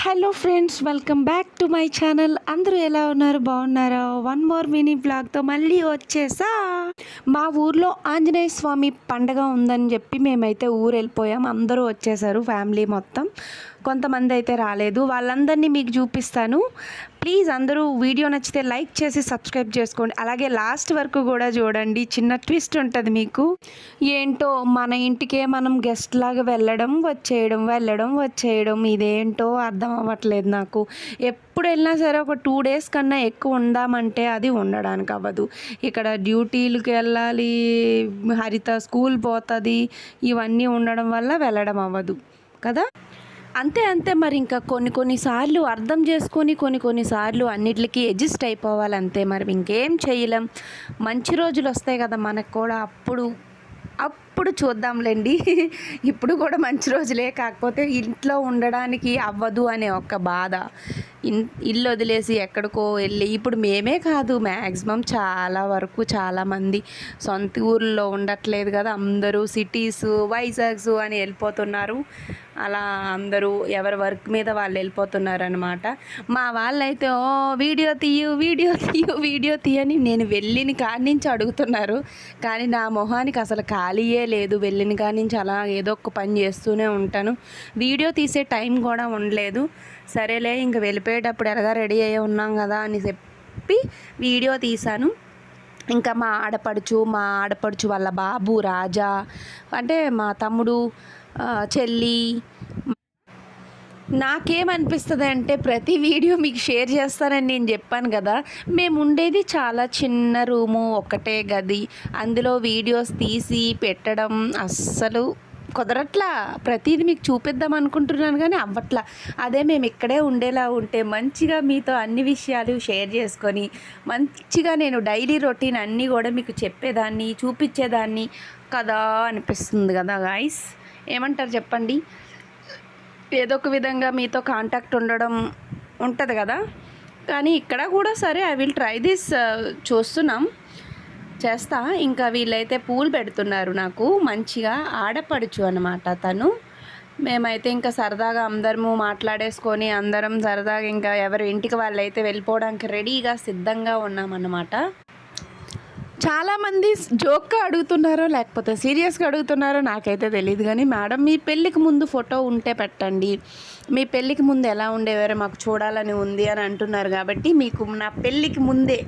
Hello friends, welcome back to my channel. అందరూ ఎలా ఉన్నారు? బాగున్నారా? వన్ మోర్ మినీ బ్లాగ్తో మళ్ళీ వచ్చేసా. మా ఊర్లో ఆంజనేయ స్వామి పండగ ఉందని చెప్పి మేమైతే ఊరు వెళ్ళిపోయాం. అందరూ వచ్చేసారు, ఫ్యామిలీ మొత్తం. కొంతమంది అయితే రాలేదు, వాళ్ళందరినీ మీకు చూపిస్తాను. ప్లీజ్ అందరూ వీడియో నచ్చితే లైక్ చేసి సబ్స్క్రైబ్ చేసుకోండి. అలాగే లాస్ట్ వరకు కూడా చూడండి, చిన్న ట్విస్ట్ ఉంటుంది మీకు. ఏంటో మన ఇంటికే మనం గెస్ట్ లాగా వెళ్ళడం వచ్చేయడం ఇదేంటో అర్థం అవ్వట్లేదు నాకు. ఎప్పుడు వెళ్ళినా సరే ఒక 2 days కన్నా ఎక్కువ ఉందామంటే అది ఉండడానికి అవ్వదు. ఇక్కడ డ్యూటీలకు వెళ్ళాలి, హరిత స్కూల్ పోతుంది, ఇవన్నీ ఉండడం వల్ల వెళ్ళడం అవ్వదు కదా. అంతే మరి ఇంకా కొన్నిసార్లు అర్థం చేసుకొని కొన్నిసార్లు అన్నిటికీ అడ్జస్ట్ అయిపోవాలి, అంతే. మరి ఇంకేం చేయలేం. మంచి రోజులు వస్తాయి కదా మనకు కూడా, అప్పుడు చూద్దాంలేండి. ఇప్పుడు కూడా మంచి రోజులే, కాకపోతే ఇంట్లో ఉండడానికి అవ్వదు అనే ఒక బాధ. ఇల్లు వదిలేసి ఎక్కడికో వెళ్ళి, ఇప్పుడు మేమే కాదు, మ్యాక్సిమం చాలా వరకు చాలామంది సొంత ఊర్లో ఉండట్లేదు కదా, అందరూ సిటీస్, వైజాగ్స్ అని వెళ్ళిపోతున్నారు. అలా అందరూ ఎవరి వర్క్ మీద వాళ్ళు వెళ్ళిపోతున్నారు అనమాట. మా వాళ్ళైతే వీడియో తీయని నేను వెళ్ళిన కాడి నుంచి అడుగుతున్నారు, కానీ నా మొహానికి అసలు ఖాళీయే లేదు. వెళ్ళిన కాడి నుంచి అలా ఏదో ఒక పని చేస్తూనే ఉంటాను, వీడియో తీసే టైం కూడా ఉండలేదు. సరేలే, ఇంక వెళ్ళిపోయేటప్పుడు ఎలాగా రెడీ అయ్యి ఉన్నాం కదా అని చెప్పి వీడియో తీశాను. ఇంకా మా ఆడపడుచు వాళ్ళ బాబు రాజా, అంటే మా తమ్ముడు, చెల్లి. నాకేమనిపిస్తుంది అంటే, ప్రతి వీడియో మీకు షేర్ చేస్తానని నేను చెప్పాను కదా, మేము ఉండేది చాలా చిన్న రూము, ఒకటే గది, అందులో వీడియోస్ తీసి పెట్టడం అస్సలు కుదరట్లా. ప్రతిదీ మీకు చూపిద్దాం అనుకుంటున్నాను కానీ అవ్వట్లా. అదే మేము ఇక్కడే ఉండేలా ఉంటే మంచిగా మీతో అన్ని విషయాలు షేర్ చేసుకొని మంచిగా నేను డైలీ రొటీన్ అన్నీ కూడా మీకు చెప్పేదాన్ని, చూపించేదాన్ని కదా అనిపిస్తుంది కదా గాయ్స్. ఏమంటారు చెప్పండి? ఏదో ఒక విధంగా మీతో కాంటాక్ట్ ఉండడం ఉంటుంది కదా. కానీ ఇక్కడ కూడా సరే, ఐ విల్ ట్రై దిస్, చేస్తా. ఇంకా వీళ్ళైతే పూలు పెడుతున్నారు నాకు, మంచిగా ఆడపడుచు అనమాట తను. మేమైతే ఇంకా సరదాగా అందరము మాట్లాడేసుకొని అందరం సరదాగా ఇంకా ఎవరి ఇంటికి వాళ్ళైతే వెళ్ళిపోవడానికి రెడీగా సిద్ధంగా ఉన్నామన్నమాట. చాలామంది జోక్గా అడుగుతున్నారో లేకపోతే సీరియస్గా అడుగుతున్నారో నాకైతే తెలియదు, కానీ మేడం మీ పెళ్ళికి ముందు ఫోటో ఉంటే పెట్టండి, మీ పెళ్ళికి ముందు ఎలా ఉండేవారో మాకు చూడాలని ఉంది అని అంటున్నారు. కాబట్టి మీకు నా పెళ్ళికి ముందే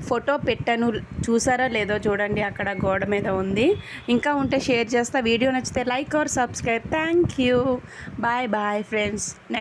ఫోటో పెట్టాను, చూసారా లేదో చూడండి, అక్కడ గోడ మీద ఉంది. ఇంకా ఉంటే షేర్ చేస్తా. వీడియో నచ్చితే like or subscribe. Thank you. Bye friends.